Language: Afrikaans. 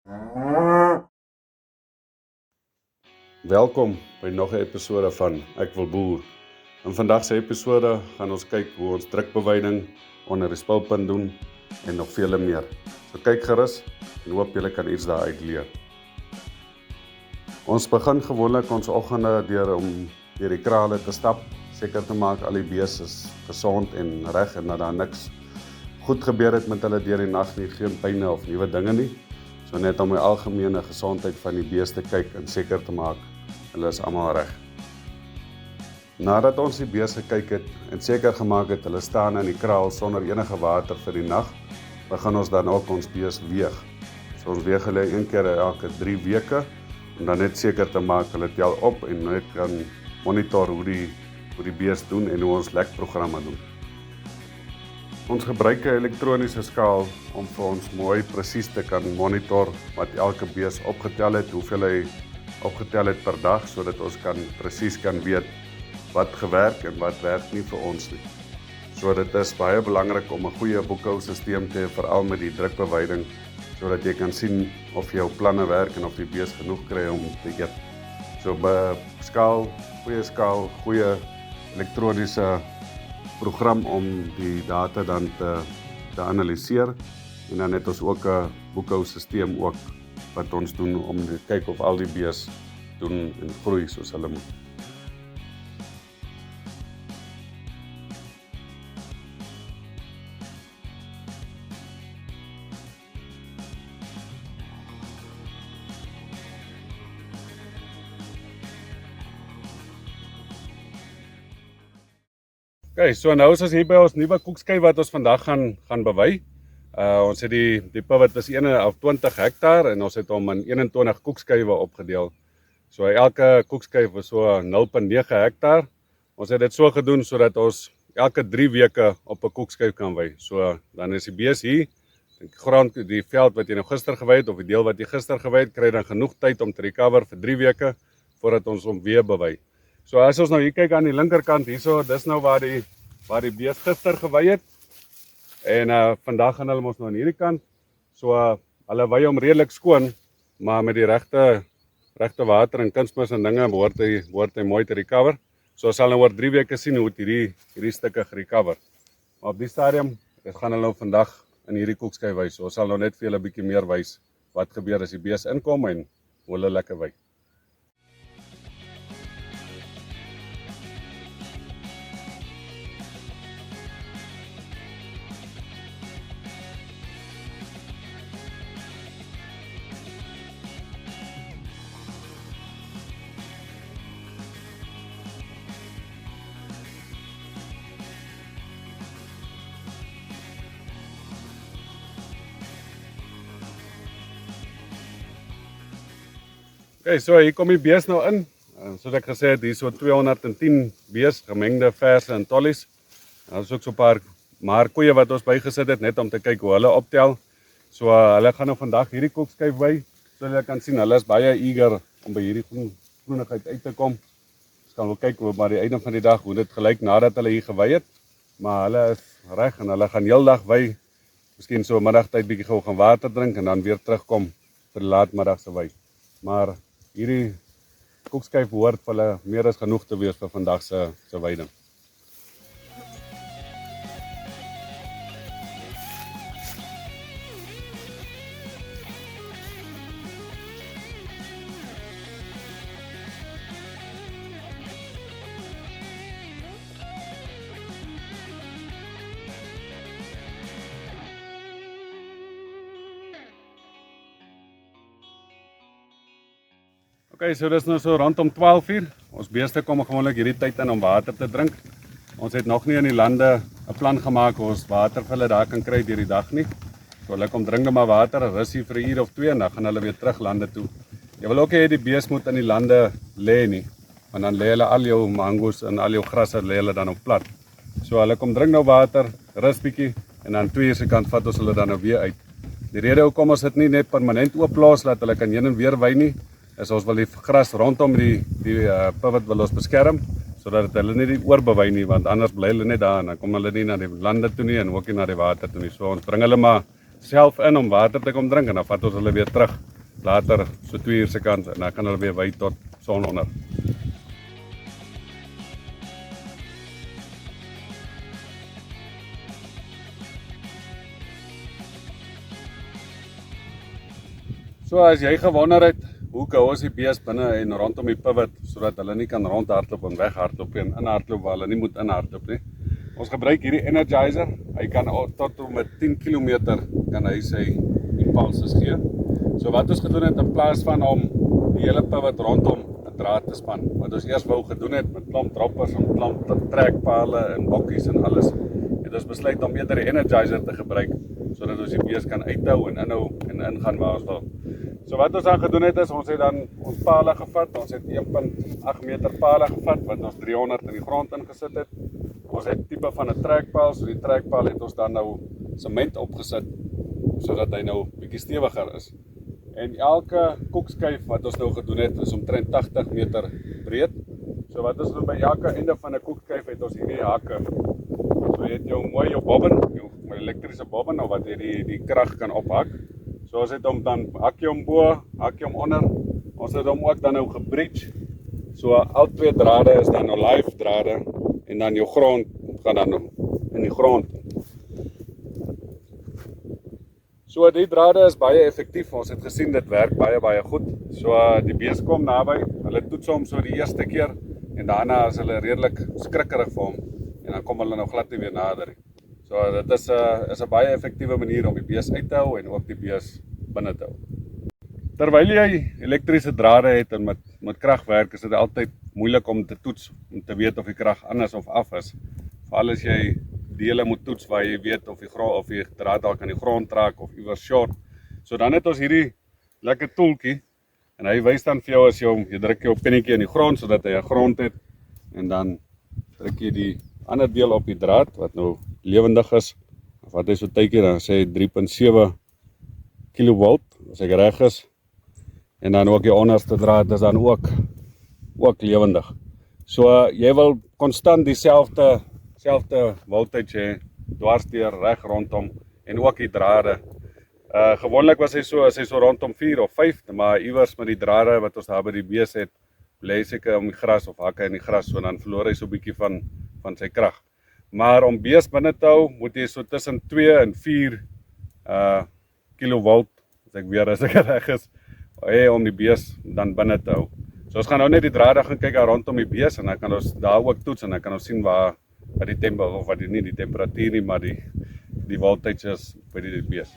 Welkom by nog 'n episode van Ek wil boer. In vandag se episode gaan ons kyk hoe ons drukbeweiding onder die spulpunt doen en nog vele meer. So kyk gerus en hoop julle kan iets daaruit leer. Ons begin gewoonlik ons oggende deur om deur die krale te stap, seker te maak al die beeste is gesond en reg en dat daar niks goed gebeur het met hulle deur die nag nie, geen pyne of nuwe dinge nie. So net om die algemene gesondheid van die beeste kyk en seker te maak hulle is almal reg. Nadat ons die beeste kyk het en seker gemaak het hulle staan in die kraal sonder enige water vir die nag, begin ons dan ook ons beeste weeg. So ons weeg hulle een keer elke 3 weke om dan net seker te maak hulle tel op en net kan monitor hoe die beeste doen en hoe ons lekprogramme doen. Ons gebruik 'n elektroniese skaal om vir ons mooi presies te kan monitor wat elke bees opgetel het, hoeveel hy opgetel het per dag, sodat ons presies kan weet wat gewerk en wat werk nie vir ons nie. So dit is baie belangrik om 'n goeie boekhousisteem te hê, veral met die drukbeweiding, sodat jy kan sien of jou planne werk en of die bees genoeg kry om te eet. So by skaal, goeie elektroniese program om die data dan te analiseer, en dan het ons ook 'n boekhousisteem ook wat ons doen om te kyk of al die beeste doen en groei soos hulle moet. Okay, so nou is ons hier by ons nuwe koekskei wat ons vandag gaan bewy. Ons het die pivot is 20 hektaar en ons het hom in 21 koekskuiwe opgedeel. So elke koekskui was so 0,9 hektaar. Ons het dit so gedoen sodat ons elke 3 weke op 'n koekskui kan wy. So dan is die bees hier, die veld wat jy nou gister gewy het of die deel wat jy gister gewy het, kry dan genoeg tyd om te recover vir 3 weke voordat ons hom weer bewy. So as ons nou hier kyk aan die linkerkant hierso, dis nou waar die bees gister gewy het. En vandag gaan hulle ons nou aan hierdie kant. So hulle wy hom redelik skoon, maar met die regte water en kunsmis en dinge behoort hy mooi te recover. So ons sal nou oor 3 weke sien hoe het hierdie stukke gerecover. Maar op die stadium gaan hulle nou vandag in hierdie koekskui wys. So ons sal nou net vir julle 'n bietjie meer wys wat gebeur as die bees inkom en hoe hulle lekker wy. Okay, so hier kom die bees nou in. Soos ek gesê het, hier so 210 bees, gemengde verse en tollies. Daar is ook so 'n paar maar koeie wat ons bygesit het, net om te kyk hoe hulle optel. So hulle gaan nou vandag hierdie koekskui wy, so julle kan sien, hulle is baie eager om by hierdie groenigheid uit te kom. Ons kan wel kyk hoe maar die einde van die dag, hoe dit gelyk nadat hulle hier gewy het. Maar hulle is reg en hulle gaan heeldag wy. Miskien so middagtyd bietjie gou gaan water drink en dan weer terugkom vir die laatmiddag se wy. Maar hierdie koekskui behoort vir hulle meer as genoeg te wees vir vandag se weiding. Okay, so dis nou so rondom 12 uur. Ons beeste kom gewoonlik hierdie tyd in om water te drink. Ons het nog nie in die lande 'n plan gemaak hoe ons water vir hulle daar kan kry deur die dag nie. So hulle kom drink maar water, rus hier vir 'n uur of 2 en dan gaan hulle weer terug lande toe. Jy wil ook hê die beeste moet in die lande lê nie, want dan lê hulle al jou mangos en al jou grasse lê hulle dan op plat. So hulle kom drink nou water, rus bietjie en dan 2 uur se kant vat ons hulle dan nou weer uit. Die rede hoekom ons dit nie net permanent oop plaas laat hulle kan heen en weer wy nie, is ons wil die gras rondom die pivot wil ons beskerm, sodat hulle nie die oorbewei nie, want anders bly hulle net daar en dan kom hulle nie na die lande toe nie en ook nie na die water toe nie. So ons bring hulle maar self in om water te kom drink en dan vat ons hulle weer terug later so 2 uur se kant en dan kan hulle weer wy tot sononder. So as jy gewonder het, hoe hou ons die bees binne en rondom die pivot, sodat hulle nie kan rondhardloop en weghardloop en inhardloop waar hulle nie moet inhardloop nie. Ons gebruik hierdie Energizer, hy kan tot met 10 km kan hy sy impulses gee. So wat ons gedoen het, in plaas van om die hele pivot rondom 'n draad te span, wat ons eers wou gedoen het met klomp droppers en klomp trekpale en bokkies en alles, het ons besluit om eerder die Energizer te gebruik, sodat ons die bees kan uithou en inhou en ingaan waar ons wil. So wat ons dan gedoen het is, ons het dan ons pale gevat, ons het 1.8 meter pale gevat, wat ons 300 in die grond ingesit het. Ons het tipe van 'n trekpaal, so die trekpaal het ons dan nou sement opgesit, sodat hy nou bietjie stewiger is. En elke koekskyf wat ons nou gedoen het, is omtrent 80 meter breed. So wat ons doen by elke einde van 'n koekskyf het ons hierdie hakke. So jy het jou bobbin, jou elektriese bobbin, of wat jy die krag kan ophak. So ons het hom dan, hak jy hom bo, hak jy hom onder. Ons het hom ook dan nou gebridge. So al twee drade is dan nou live drade, en dan jou grond gaan dan nou in die grond. So die drade is baie effektief, ons het gesien dit werk baie goed. So die bees kom naby, hulle toets hom so die eerste keer, en daarna is hulle redelik skrikkerig vir hom, en dan kom hulle nou glad nie weer nader. So dit is 'n baie effektiewe manier om die bees uit te hou en ook die bees binne te hou. Terwyl jy elektriese drade het en met krag werk, is dit altyd moeilik om te toets, om te weet of die krag anders of af is. Veral as jy dele moet toets waar jy weet of die draad dalk aan die grond raak of iewers short. So dan het ons hierdie lekker toeltjie, en hy wys dan vir jou as jy druk jou pennetjie in die grond sodat hy 'n grond het, en dan druk jy die ander deel op die draad wat nou lewendig is, of wat hy so tydjie dan sê 3.7 kilovolt, as ek reg is, en dan ook die onderste draad is dan ook lewendig. So jy wil konstant dieselfde voltage hê, dwarsdeur reg rondom, en ook die drade. Gewoonlik was hy so rondom 4 of 5, maar iewers met die drade wat ons daar by die bees het, bly seker om die gras of hakke in die gras, so dan verloor hy so 'n bietjie van sy krag. Maar om bees binne te hou, moet jy so tussen 2 en 4 kilovolt, as ek reg is, om die bees dan binne te hou. So ons gaan nou net die drade gaan kyk rondom die bees, en dan kan ons daar ook toets, en dan kan ons sien waar die temperatuur nie, maar die voltage is by die bees.